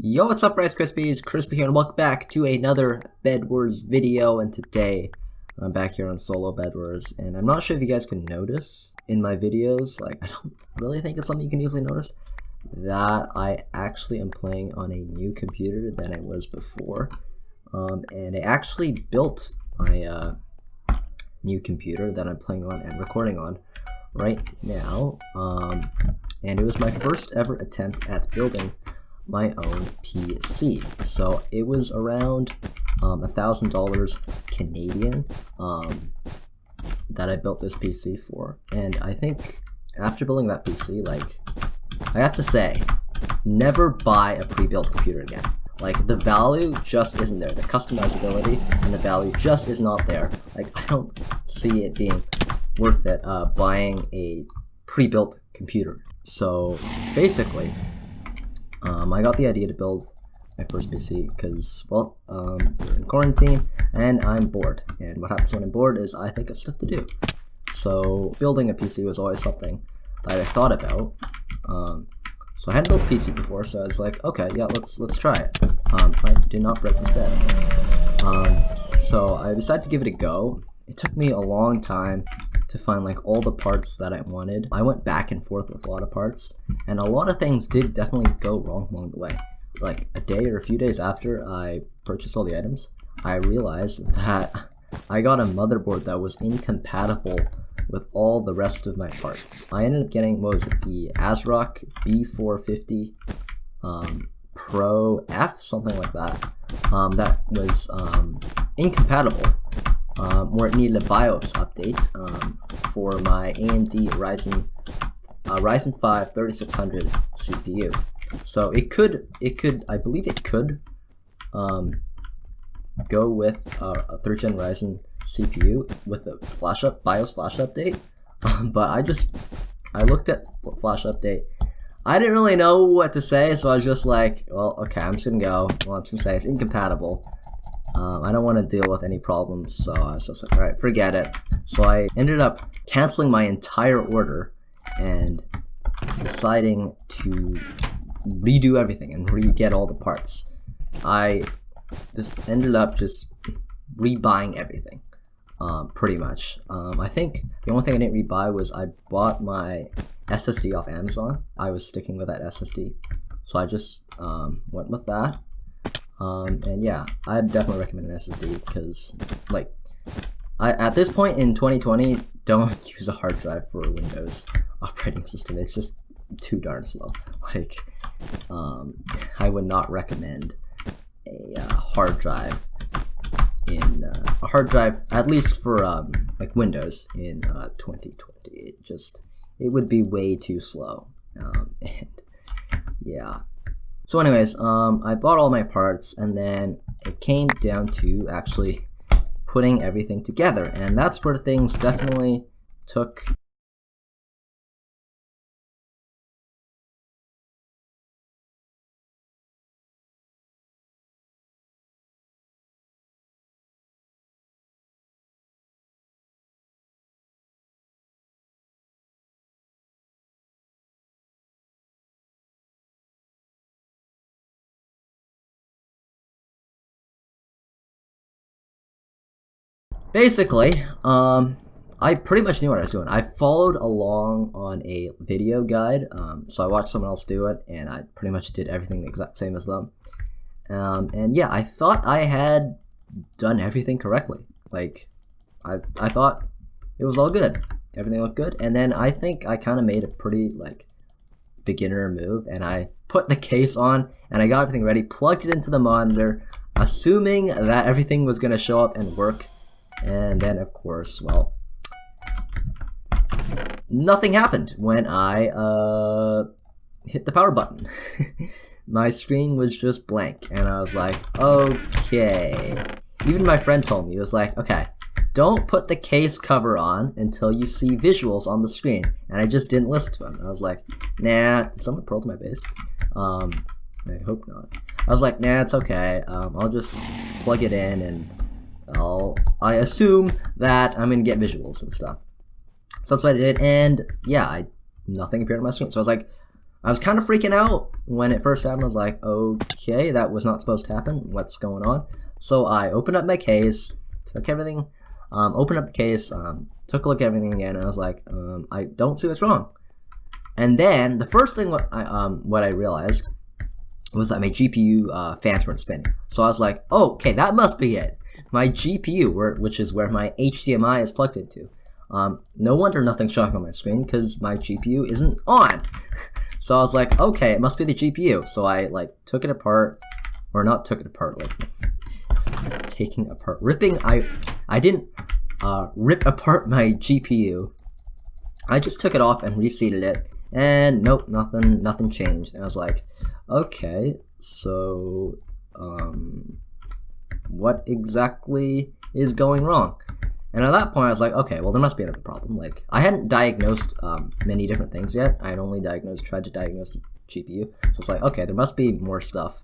Yo, what's up, Rice Krispies? Crispy here, and welcome back to another Bedwars video. And today, I'm back here on solo Bedwars, and I'm not sure if you guys can notice in my videos, like, I don't really think it's something you can easily notice, that I actually am playing on a new computer than I was before. And I actually built my new computer that I'm playing on and recording on right now. And it was my first ever attempt at building my own PC. So it was around $1,000 Canadian that I built this PC for. And I think after building that PC, like, I have to say, never buy a pre-built computer again. Like, the value just isn't there. The customizability and the value just is not there. Like, I don't see it being worth it buying a pre-built computer. So basically, I got the idea to build my first PC because, well, we're in quarantine and I'm bored. And what happens when I'm bored is I think of stuff to do. So building a PC was always something that I thought about. So I hadn't built a PC before, so I was like, okay, yeah, let's try it. I did not break this bed. So I decided to give it a go. It took me a long time to find like all the parts that I wanted. I went back and forth with a lot of parts, and a lot of things did definitely go wrong along the way. Like a day or a few days after I purchased all the items, I realized that I got a motherboard that was incompatible with all the rest of my parts. I ended up getting, what was it, the ASRock B450 Pro F, something like that. That was incompatible, where it needed a BIOS update for my AMD Ryzen 5 3600 CPU. So it could, I believe it could go with a 3rd gen Ryzen CPU with a BIOS flash update. But I looked at flash update. I didn't really know what to say, so I was just like, well, okay, I'm just gonna go. Well, I'm just gonna say it's incompatible. I don't want to deal with any problems, so I was just like, alright, forget it. So I ended up canceling my entire order and deciding to redo everything and re-get all the parts. I just ended up just rebuying everything, pretty much. I think the only thing I didn't rebuy was I bought my SSD off Amazon. I was sticking with that SSD, so I just went with that. And yeah, I'd definitely recommend an SSD because, like, at this point in 2020, don't use a hard drive for a Windows operating system. It's just too darn slow. Like, I would not recommend a hard drive at least for like Windows in 2020. It would be way too slow. And yeah. So anyways, I bought all my parts, and then it came down to actually putting everything together, and that's where things definitely took basically, I pretty much knew what I was doing. I followed along on a video guide, so I watched someone else do it, and I pretty much did everything the exact same as them. And yeah, I thought I had done everything correctly. Like, I thought it was all good. Everything looked good, and then I think I kind of made a pretty, like, beginner move, and I put the case on, and I got everything ready, plugged it into the monitor, assuming that everything was going to show up and work. And then, of course, well, nothing happened when I hit the power button. My screen was just blank, and I was like, okay. Even my friend told me, he was like, okay, don't put the case cover on until you see visuals on the screen. And I just didn't listen to him. I was like, nah, did someone pearl to my base? I hope not. I was like, nah, it's okay. I'll just plug it in, and I assume that I'm gonna get visuals and stuff. So that's what I did, and yeah, nothing appeared on my screen. So I was like, I was kind of freaking out when it first happened. I was like, okay, that was not supposed to happen. What's going on? So I opened up my case, took everything, opened up the case, took a look at everything again, and I was like, I don't see what's wrong. And then the first thing what I realized was that my GPU fans weren't spinning. So I was like, oh, okay, that must be it. My GPU, which is where my HDMI is plugged into. No wonder nothing's showing on my screen because my GPU isn't on. So I was like, okay, it must be the GPU. So I like took it apart, or not took it apart, like taking apart, ripping. I didn't rip apart my GPU. I just took it off and reseated it, and nope, nothing changed. And I was like, okay, so what exactly is going wrong? And at that point, I was like, okay, well, there must be another problem. Like, I hadn't diagnosed many different things yet. I had only tried to diagnose the GPU. So it's like, okay, there must be more stuff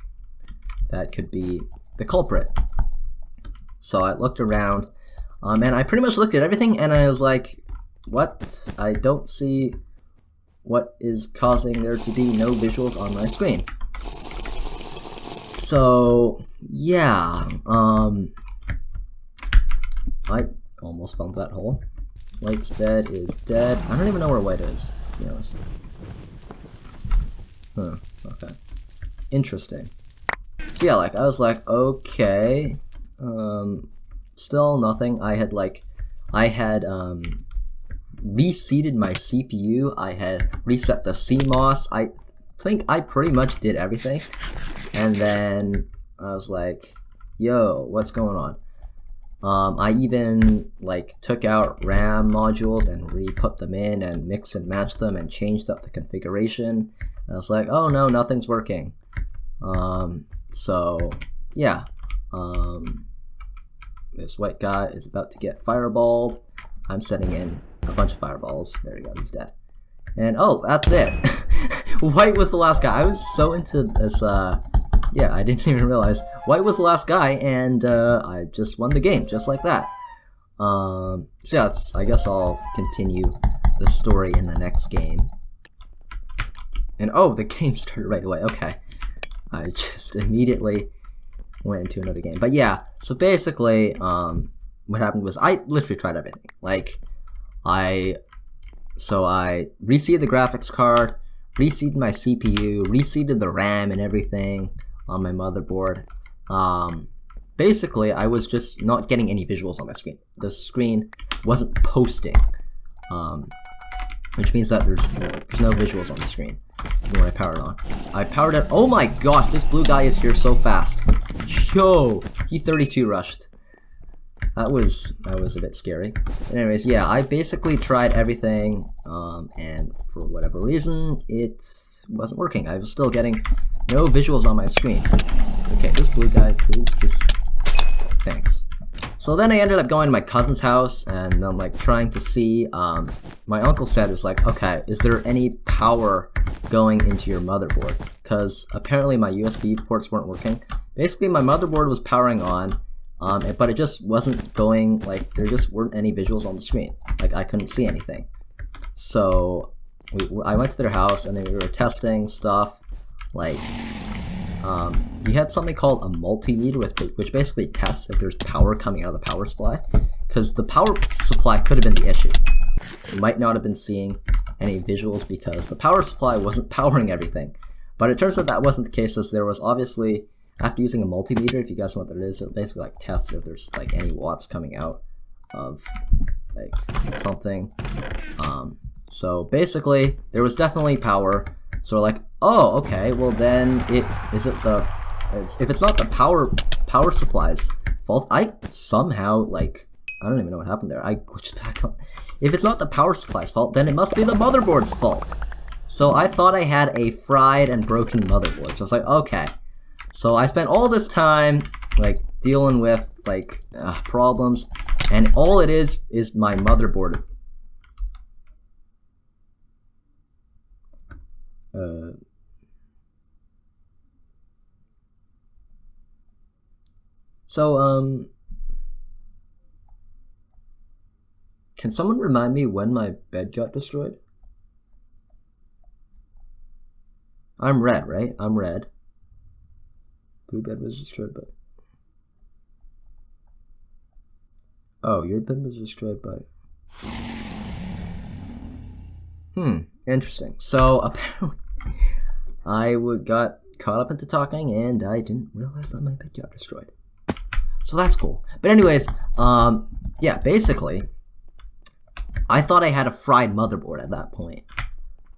that could be the culprit. So I looked around, and I pretty much looked at everything, and I was like, what? I don't see what is causing there to be no visuals on my screen. So, yeah, I almost fell into that hole. White's bed is dead. I don't even know where White is, to be honest. Huh, okay. Interesting. So yeah, like, I was like, okay, still nothing. I had reseated my CPU. I had reset the CMOS. I think I pretty much did everything. And then I was like, yo, what's going on? I even like took out RAM modules and re-put them in and mix and match them and changed up the configuration. And I was like, oh no, nothing's working. So yeah, this white guy is about to get fireballed. I'm setting in a bunch of fireballs. There you go, he's dead. And oh, that's it. White was the last guy. I was so into this, yeah, I didn't even realize White was the last guy, and I just won the game, just like that. So yeah, I guess I'll continue the story in the next game. And oh, the game started right away. Okay, I just immediately went into another game. But yeah, so basically, what happened was I literally tried everything. Like, I reseated the graphics card, reseated my CPU, reseated the RAM and everything on my motherboard. Basically, I was just not getting any visuals on my screen. The screen wasn't posting, which means that there's no visuals on the screen when I power it on. I powered it. Oh my gosh, this blue guy is here so fast. Yo, he 32 rushed. That was a bit scary. Anyways, yeah, I basically tried everything, and for whatever reason, it wasn't working. I was still getting no visuals on my screen. Okay, this blue guy, please, just thanks. So then I ended up going to my cousin's house, and I'm like trying to see. My uncle said, it was like, okay, is there any power going into your motherboard? Because apparently my USB ports weren't working. Basically, my motherboard was powering on. But it just wasn't going, like, there just weren't any visuals on the screen. Like, I couldn't see anything. So, I went to their house, and then we were testing stuff, like, he had something called a multimeter, which basically tests if there's power coming out of the power supply, because the power supply could have been the issue. You might not have been seeing any visuals because the power supply wasn't powering everything. But it turns out that wasn't the case, as there was obviously, after using a multimeter, if you guys know what that is, it basically like tests if there's like any watts coming out of like something. So basically there was definitely power. So we're like, oh, okay, well then if it's not the power supply's fault, I somehow like, I don't even know what happened there. I glitched back on. If it's not the power supply's fault, then it must be the motherboard's fault. So I thought I had a fried and broken motherboard. So I was like, okay. So I spent all this time like dealing with like problems, and all it is my motherboard. Can someone remind me when my bed got destroyed? I'm red, right? I'm red. Blue bed was destroyed by... Oh, your bed was destroyed by... Interesting. So, apparently, I got caught up into talking, and I didn't realize that my bed got destroyed. So that's cool. But anyways, yeah, basically, I thought I had a fried motherboard at that point.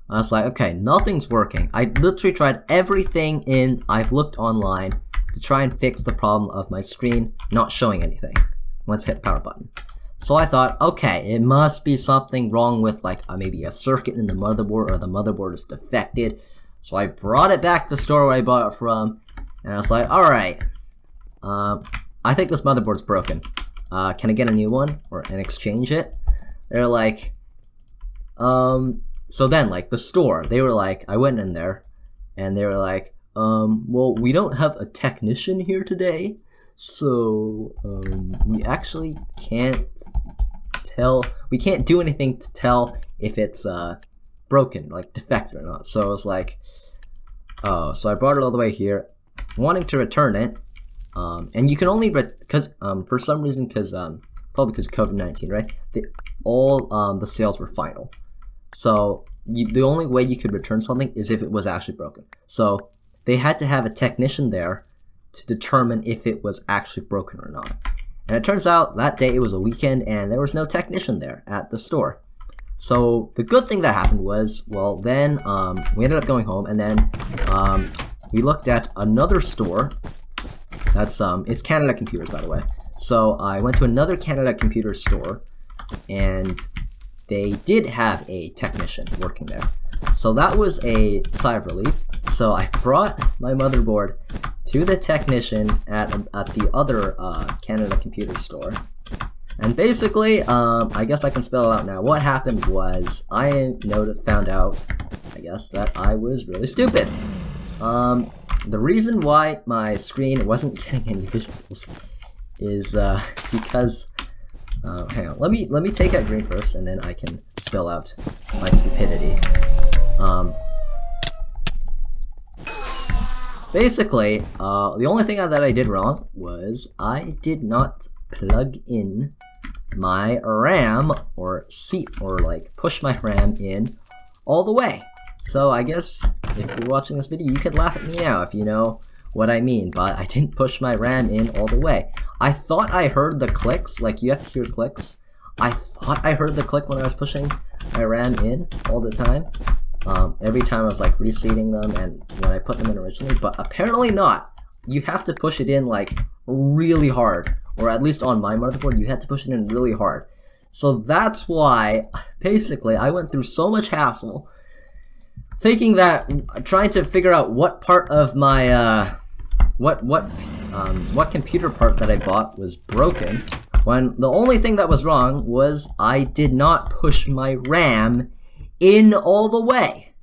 I was like, okay, nothing's working. I literally tried everything I've looked online to try and fix the problem of my screen not showing anything. Let's hit the power button. So I thought, okay, it must be something wrong with like maybe a circuit in the motherboard, or the motherboard is defected. So I brought it back to the store where I bought it from, and I was like, alright, I think this motherboard's broken. Can I get a new one and exchange it? They're like, so then like the store, they were like, I went in there and they were like, well, we don't have a technician here today, so we actually can't do anything to tell if it's broken, like defective or not. So I was like, oh, so I brought it all the way here, wanting to return it, and you can only because for some reason, probably because of COVID-19, right? All the sales were final, so the only way you could return something is if it was actually broken. So they had to have a technician there to determine if it was actually broken or not. And it turns out that day it was a weekend and there was no technician there at the store. So the good thing that happened was, well, then we ended up going home, and then we looked at another store. That's it's Canada Computers, by the way. So I went to another Canada Computers store, and they did have a technician working there. So that was a sigh of relief. So I brought my motherboard to the technician at the other Canada Computers store. And basically, I guess I can spell it out now. What happened was, I found out, I guess, that I was really stupid. The reason why my screen wasn't getting any visuals is because, hang on, let me take out green first, and then I can spell out my stupidity. Basically, the only thing that I did wrong was I did not plug in my RAM or like push my RAM in all the way. So I guess if you're watching this video, you could laugh at me now if you know what I mean, but I didn't push my RAM in all the way. I thought I heard the clicks, like you have to hear clicks. I thought I heard the click when I was pushing my RAM in all the time. Every time I was like reseating them and when I put them in originally, but apparently not. You have to push it in like really hard, or at least on my motherboard, you had to push it in really hard. So that's why, basically, I went through so much hassle thinking that, trying to figure out what part of my, what computer part that I bought was broken, when the only thing that was wrong was I did not push my RAM in all the way.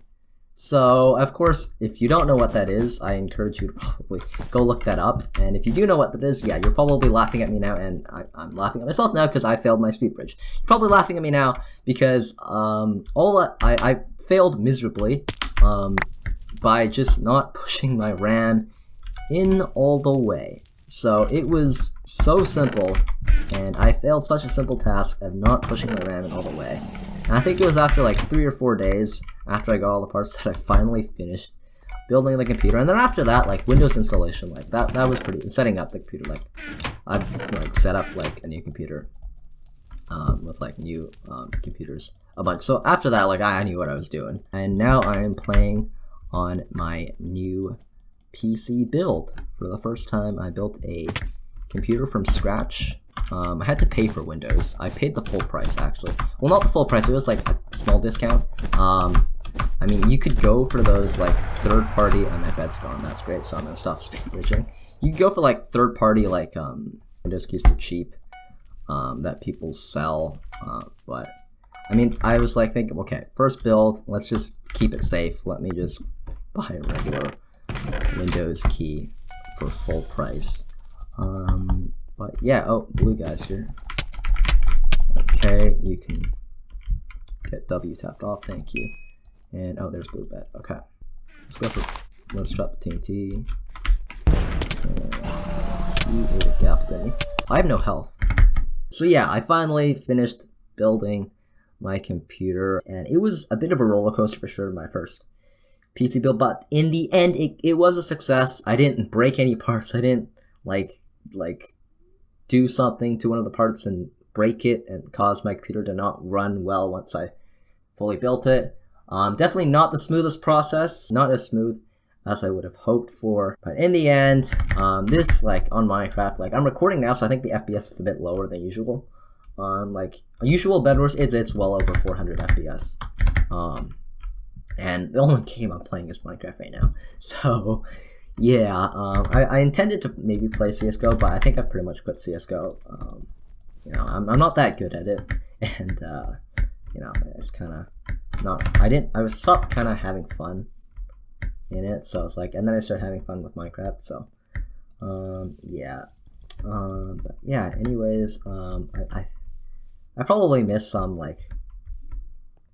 So, of course, if you don't know what that is, I encourage you to probably go look that up. And if you do know what that is, yeah, you're probably laughing at me now, and I'm laughing at myself now because I failed my speed bridge. You're probably laughing at me now because I failed miserably by just not pushing my RAM in all the way. So it was so simple, and I failed such a simple task of not pushing my RAM in all the way. And I think it was after like 3 or 4 days after I got all the parts that I finally finished building the computer. And then after that, like Windows installation, like that was pretty, setting up the computer, like I like set up like a new computer with like new computers a bunch. So after that, like I knew what I was doing. And now I am playing on my new PC build. For the first time, I built a computer from scratch. I had to pay for Windows. I paid the full price, actually. Well, not the full price, it was like a small discount. I mean, you could go for those like third-party, and my bed's gone, that's great, so I'm gonna stop speed bridging. You could go for like third-party like Windows keys for cheap that people sell, but I mean, I was like thinking, okay, first build, let's just keep it safe. Let me just buy a regular Windows key for full price. But yeah, oh, blue guys here. Okay, you can get W tapped off, thank you. And oh, there's blue bet, okay. let's drop the TNT. He ate a gap, didn't he? I have no health. So yeah, I finally finished building my computer, and it was a bit of a roller coaster for sure, my first PC build, but in the end, it was a success. I didn't break any parts. I didn't like do something to one of the parts and break it and cause my computer to not run well once I fully built it. Definitely not the smoothest process, not as smooth as I would have hoped for, but in the end, this, like, on Minecraft, like, I'm recording now, so I think the FPS is a bit lower than usual. Like, usual Bedwars, it's well over 400 FPS. And the only game I'm playing is Minecraft right now. So, yeah, I intended to maybe play CSGO, but I think I've pretty much quit CSGO. You know, I'm not that good at it, and, you know, it's kind of not, I was stopped kind of having fun in it, so it's like, and then I started having fun with Minecraft, so, yeah, but yeah, anyways, I probably missed some, like,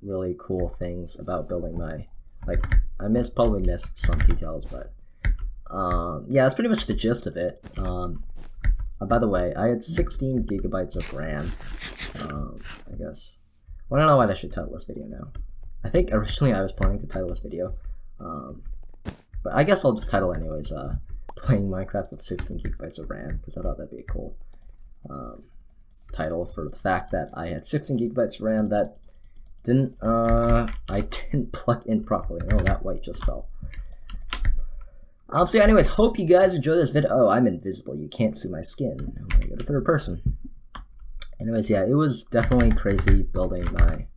really cool things about building my, like, probably missed some details, but, yeah, that's pretty much the gist of it. By the way, I had 16 gigabytes of RAM, I guess. Well, I don't know what I should title this video now. I think originally I was planning to title this video, but I guess I'll just title anyways, playing Minecraft with 16 gigabytes of RAM, because I thought that'd be a cool title for the fact that I had 16 gigabytes of RAM that I didn't plug in properly. Oh, that white just fell. So anyways, hope you guys enjoy this video. Oh, I'm invisible. You can't see my skin. I'm gonna go to third person. Anyways, yeah, it was definitely crazy building my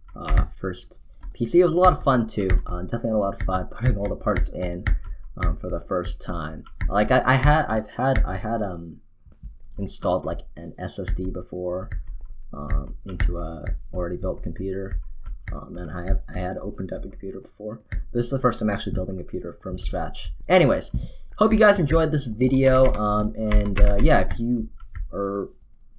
first PC. It was a lot of fun too. Definitely had a lot of fun putting all the parts in for the first time. Like I had installed like an SSD before into a already built computer. And I had opened up a computer before. This is the first time actually building a computer from scratch. Anyways, hope you guys enjoyed this video. Yeah, if you are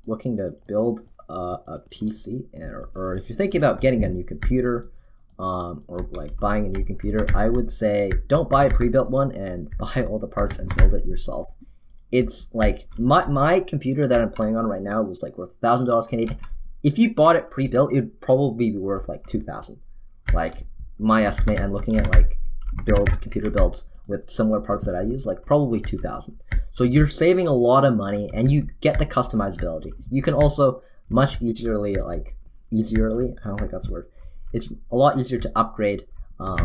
looking to build a PC, or if you're thinking about getting a new computer, or like buying a new computer, I would say don't buy a pre-built one and buy all the parts and build it yourself. It's like my computer that I'm playing on right now was like worth $1,000 Canadian. If you bought it pre-built, it would probably be worth like $2,000. Like my estimate, and looking at like computer builds with similar parts that I use, like probably $2,000. So you're saving a lot of money, and you get the customizability. You can also much easierly, I don't think that's a word. It's a lot easier to upgrade your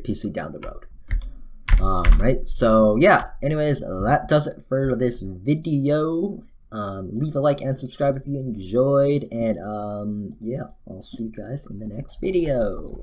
PC down the road. Right? So yeah. Anyways, that does it for this video. Leave a like and subscribe if you enjoyed, and yeah, I'll see you guys in the next video.